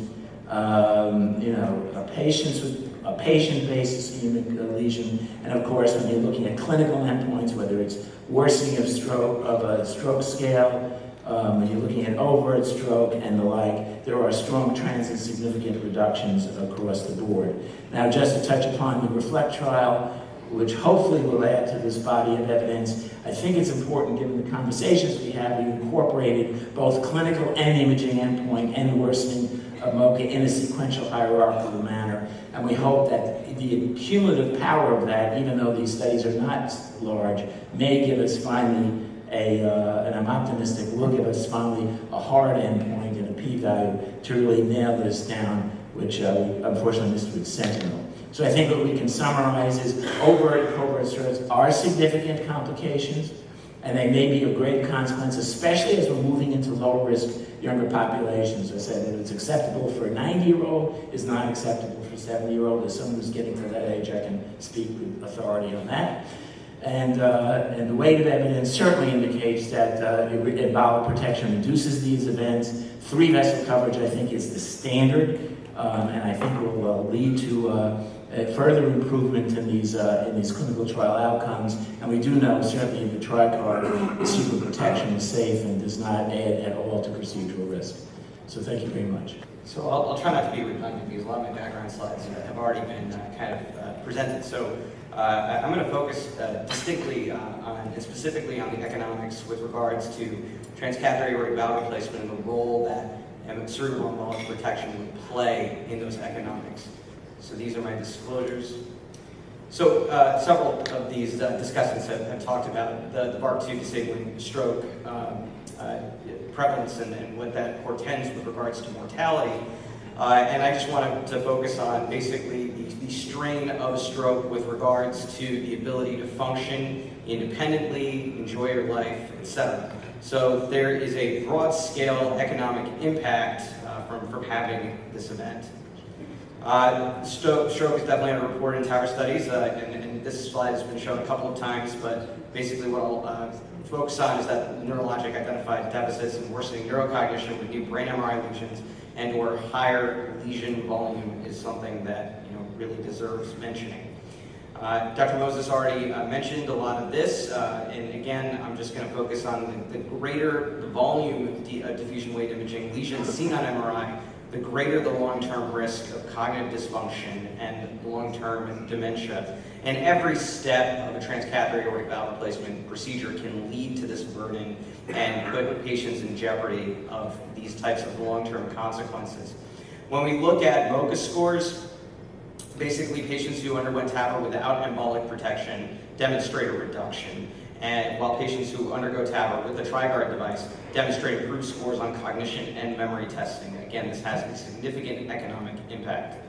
patients with a patient-based ischemic lesion, and of course, when you're looking at clinical endpoints, whether it's worsening of a stroke scale, when you're looking at overt stroke and the like, there are strong trends and significant reductions across the board. Now, just to touch upon the REFLECT trial, which hopefully will add to this body of evidence, I think it's important, given the conversations we have, we incorporated both clinical and imaging endpoint and worsening of MoCA in a sequential hierarchical manner. And we hope that the cumulative power of that, even though these studies are not large, may give us finally and I'm optimistic, will give us finally a hard endpoint and a p-value to really nail this down, which we unfortunately missed with Sentinel. So I think what we can summarize is overt and covert strokes are significant complications, and they may be of great consequence, especially as we're moving into low-risk younger populations. I said that it's acceptable for a 90-year-old is not acceptable for a 70-year-old. As someone who's getting to that age, I can speak with authority on that. And the weight of evidence certainly indicates that embolic protection reduces these events. 3-vessel coverage, I think, is the standard, and I think will lead to further improvement in these clinical trial outcomes. And we do know, certainly in the TRICARD, the super protection is safe and does not add at all to procedural risk. So thank you very much. So I'll try not to be redundant because a lot of my background slides have already been presented. So I'm going to focus distinctly on and specifically on the economics with regards to transcatheter aortic valve replacement and the role that cerebral embolic protection would play in those economics. So these are my disclosures. So several of these discussants have talked about the VARC2 disabling stroke prevalence and what that portends with regards to mortality. And I just wanted to focus on basically the strain of a stroke with regards to the ability to function independently, enjoy your life, etc. So there is a broad scale economic impact from having this event. Stroke is definitely underreported in TAVR studies, and this slide has been shown a couple of times, but basically what I'll focus on is that neurologic identified deficits and worsening neurocognition with new brain MRI lesions and or higher lesion volume is something that really deserves mentioning. Dr. Moses already mentioned a lot of this, and again, I'm just going to focus on the greater the volume of diffusion weight imaging lesions seen on MRI, the greater the long-term risk of cognitive dysfunction and long-term dementia. And every step of a transcatheter aortic valve replacement procedure can lead to this burden and put patients in jeopardy of these types of long-term consequences. When we look at MoCA scores, basically patients who underwent TAVR without embolic protection demonstrate a reduction, and while patients who undergo TAVR with the TRICARD device demonstrate improved scores on cognition and memory testing. Again, this has a significant economic impact.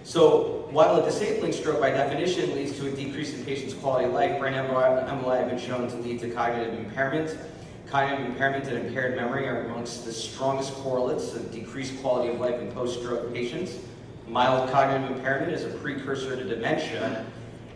So while a disabling stroke by definition leads to a decrease in patients' quality of life, brain emboli have been shown to lead to cognitive impairment. Cognitive impairment and impaired memory are amongst the strongest correlates of decreased quality of life in post-stroke patients. Mild cognitive impairment is a precursor to dementia,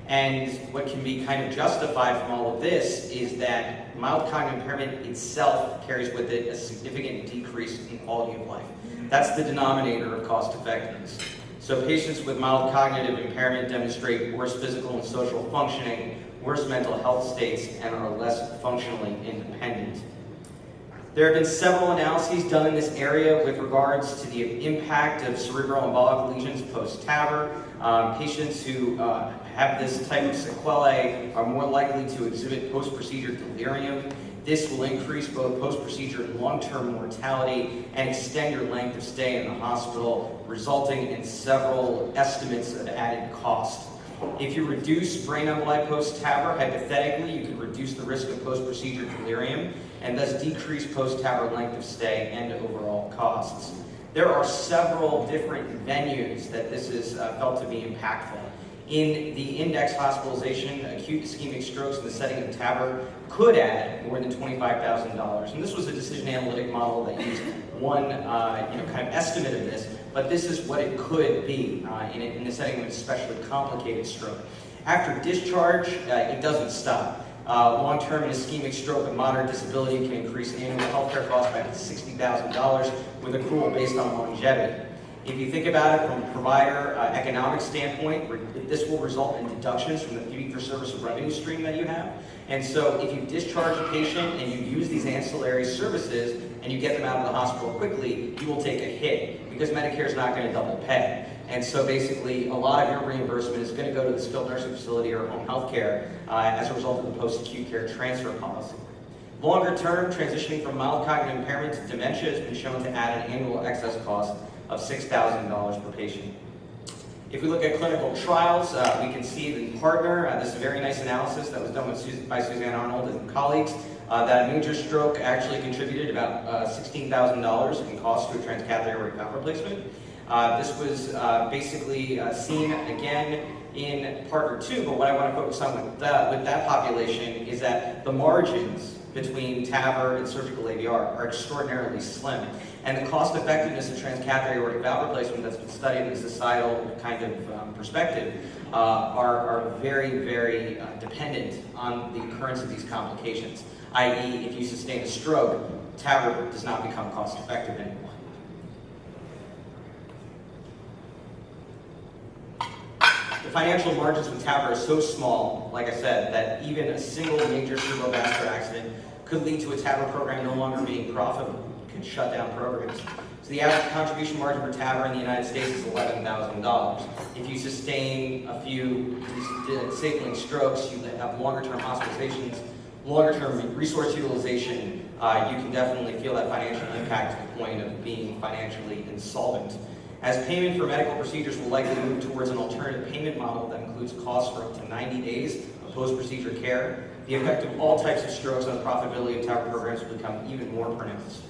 and what can be kind of justified from all of this is that mild cognitive impairment itself carries with it a significant decrease in quality of life. That's the denominator of cost effectiveness. So patients with mild cognitive impairment demonstrate worse physical and social functioning, worse mental health states, and are less functionally independent. There have been several analyses done in this area with regards to the impact of cerebral embolic lesions post-TAVR. Patients who have this type of sequelae are more likely to exhibit post-procedure delirium. This will increase both post-procedure and long-term mortality and extend your length of stay in the hospital, resulting in several estimates of added cost. If you reduce brain emboli post-TAVR, hypothetically, you could reduce the risk of post-procedure delirium and thus decrease post-TAVR length of stay and overall costs. There are several different venues that this is felt to be impactful. In the index hospitalization, acute ischemic strokes in the setting of TAVR could add more than $25,000. And this was a decision analytic model that used one kind of estimate of this, but this is what it could be in the setting of an especially complicated stroke. After discharge, it doesn't stop. Long-term and ischemic stroke with moderate disability can increase annual healthcare costs by $60,000 with accrual based on longevity. If you think about it from a provider economic standpoint, this will result in deductions from the fee-for-service revenue stream that you have. And so if you discharge a patient and you use these ancillary services and you get them out of the hospital quickly, you will take a hit because Medicare is not going to double pay. And so basically, a lot of your reimbursement is going to go to the skilled nursing facility or home health care as a result of the post-acute care transfer policy. Longer term, transitioning from mild cognitive impairment to dementia has been shown to add an annual excess cost of $6,000 per patient. If we look at clinical trials, we can see the partner, this is a very nice analysis that was done by Suzanne Arnold and colleagues, that a major stroke actually contributed about $16,000 in cost to a transcatheter aortic valve replacement. This was basically seen again in partner 2, but what I want to focus on with that population is that the margins between TAVR and surgical AVR are extraordinarily slim. And the cost effectiveness of transcatheter aortic valve replacement that's been studied in a societal kind of perspective are very, very dependent on the occurrence of these complications. I.e., if you sustain a stroke, TAVR does not become cost effective anymore. The financial margins with TAVR are so small, like I said, that even a single major cerebrovascular accident could lead to a TAVR program no longer being profitable. It could shut down programs. So the average contribution margin for TAVR in the United States is $11,000. If you sustain a few disabling strokes, you have longer-term hospitalizations, longer-term resource utilization, you can definitely feel that financial impact to the point of being financially insolvent. As payment for medical procedures will likely move towards an alternative payment model that includes costs for up to 90 days of post-procedure care, the effect of all types of strokes on the profitability of TAVR programs will become even more pronounced.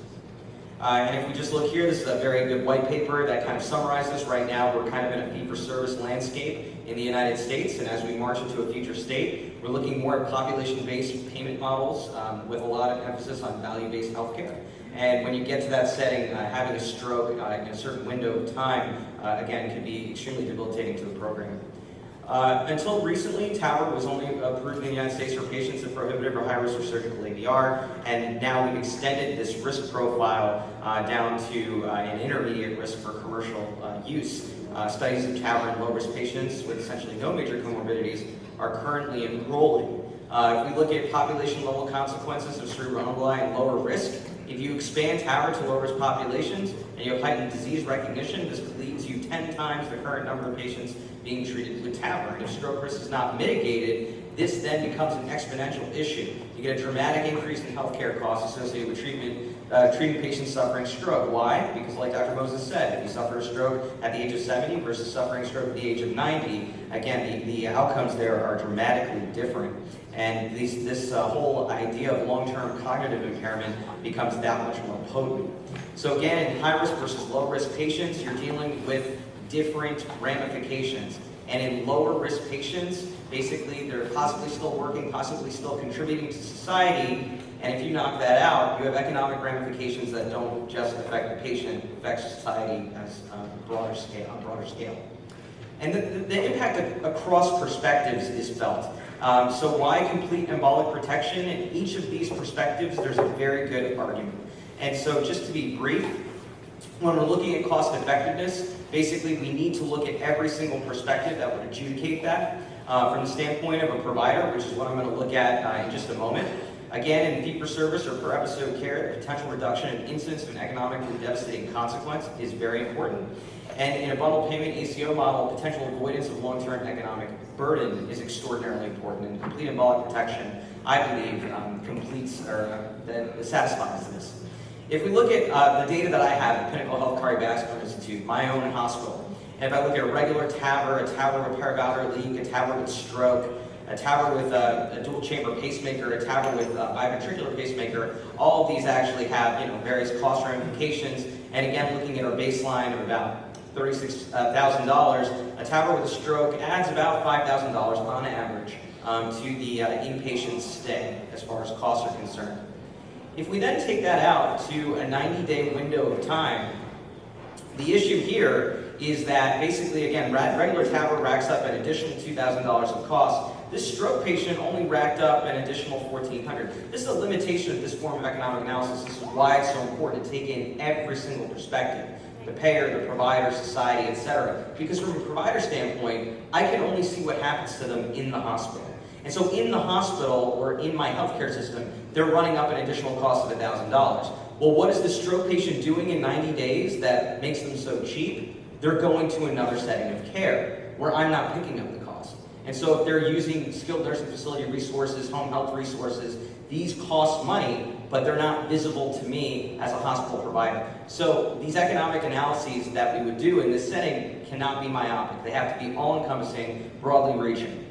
And if we just look here, this is a very good white paper that kind of summarizes this. Right now, we're kind of in a fee-for-service landscape in the United States, and as we march into a future state, we're looking more at population-based payment models with a lot of emphasis on value-based healthcare. And when you get to that setting, having a stroke in a certain window of time, again, can be extremely debilitating to the program. Until recently, TAVR was only approved in the United States for patients at prohibitive or high risk for surgical AVR, and now we've extended this risk profile down to an intermediate risk for commercial use. Studies of TAVR in low-risk patients with essentially no major comorbidities are currently enrolling. If we look at population-level consequences of cerebral emboli and lower risk, if you expand TAVR to low-risk populations and you have heightened disease recognition, this could lead to 10 times the current number of patients being treated with TAVR. And if stroke risk is not mitigated, this then becomes an exponential issue. You get a dramatic increase in healthcare costs associated with treating patients suffering stroke. Why? Because like Dr. Moses said, if you suffer a stroke at the age of 70 versus suffering a stroke at the age of 90, again, the outcomes there are dramatically different. And this whole idea of long-term cognitive impairment becomes that much more potent. So again, in high-risk versus low-risk patients, you're dealing with different ramifications. And in lower-risk patients, basically, they're possibly still working, possibly still contributing to society. And if you knock that out, you have economic ramifications that don't just affect the patient, affect society as on a broader scale. And the impact across perspectives is felt. So why complete embolic protection? In each of these perspectives, there's a very good argument. And so just to be brief, when we're looking at cost effectiveness, basically we need to look at every single perspective that would adjudicate that from the standpoint of a provider, which is what I'm going to look at in just a moment. Again, in fee-for-service or per episode care, the potential reduction in incidence of an economically devastating consequence is very important. And in a bundled payment ACO model, potential avoidance of long-term economic burden is extraordinarily important. And complete embolic protection, I believe, satisfies this. If we look at the data that I have at Pinnacle Health Cardiovascular Institute, my own hospital, and if I look at a regular TAVR, a TAVR with paravalvular leak, a TAVR with stroke, a TAVR with a dual chamber pacemaker, a TAVR with a biventricular pacemaker, all of these actually have various cost ramifications. And again, looking at our baseline of about $36,000, a TAVR with a stroke adds about $5,000 on average to the inpatient stay as far as costs are concerned. If we then take that out to a 90-day window of time, the issue here is that basically, again, regular TAVR racks up an additional $2,000 of cost. This stroke patient only racked up an additional $1,400. This is a limitation of this form of economic analysis. This is why it's so important to take in every single perspective. the payer, the provider, society, etc. Because from a provider standpoint, I can only see what happens to them in the hospital. And so in the hospital or in my healthcare system, they're running up an additional cost of $1,000. Well, what is the stroke patient doing in 90 days that makes them so cheap? They're going to another setting of care where I'm not picking up the cost. And so if they're using skilled nursing facility resources, home health resources, these cost money, but they're not visible to me as a hospital provider. So these economic analyses that we would do in this setting cannot be myopic. They have to be all-encompassing, broadly reaching.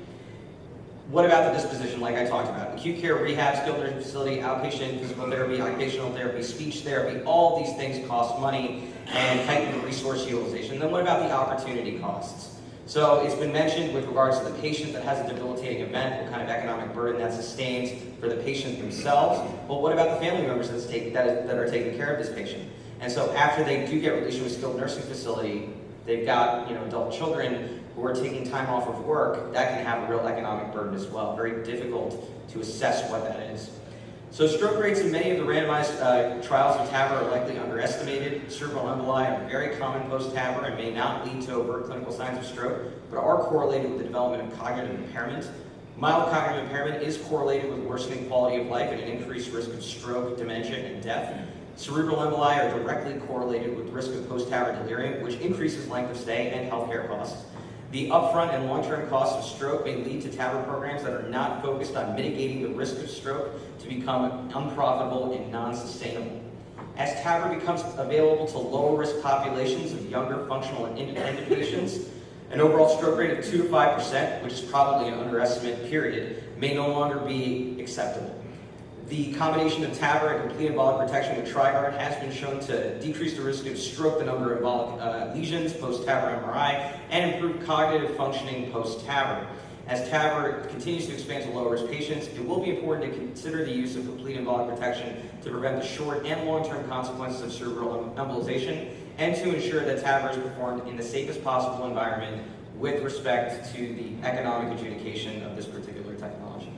What about the disposition, like I talked about? Acute care, rehab, skilled nursing facility, outpatient physical therapy, occupational therapy, speech therapy, all these things cost money and heighten the resource utilization. And then what about the opportunity costs? So it's been mentioned with regards to the patient that has a debilitating event, what kind of economic burden that sustains for the patient themselves. But what about the family members that are taking care of this patient? And so after they do get released from a skilled nursing facility, they've got adult children who are taking time off of work. That can have a real economic burden as well. Very difficult to assess what that is. So stroke rates in many of the randomized trials of TAVR are likely underestimated. Cerebral emboli are very common post-TAVR and may not lead to overt clinical signs of stroke, but are correlated with the development of cognitive impairment. Mild cognitive impairment is correlated with worsening quality of life and an increased risk of stroke, dementia, and death. Cerebral emboli are directly correlated with risk of post-TAVR delirium, which increases length of stay and healthcare costs. The upfront and long-term costs of stroke may lead to TAVR programs that are not focused on mitigating the risk of stroke to become unprofitable and non-sustainable. As TAVR becomes available to lower-risk populations of younger, functional, and independent patients, an overall stroke rate of 2 to 5%, which is probably an underestimate, period, may no longer be acceptable. The combination of TAVR and complete embolic protection with TriGuard has been shown to decrease the risk of stroke, the number of embolic lesions post-TAVR MRI, and improve cognitive functioning post-TAVR. As TAVR continues to expand to low-risk patients, it will be important to consider the use of complete embolic protection to prevent the short and long-term consequences of cerebral embolization, and to ensure that TAVR is performed in the safest possible environment with respect to the economic adjudication of this particular technology.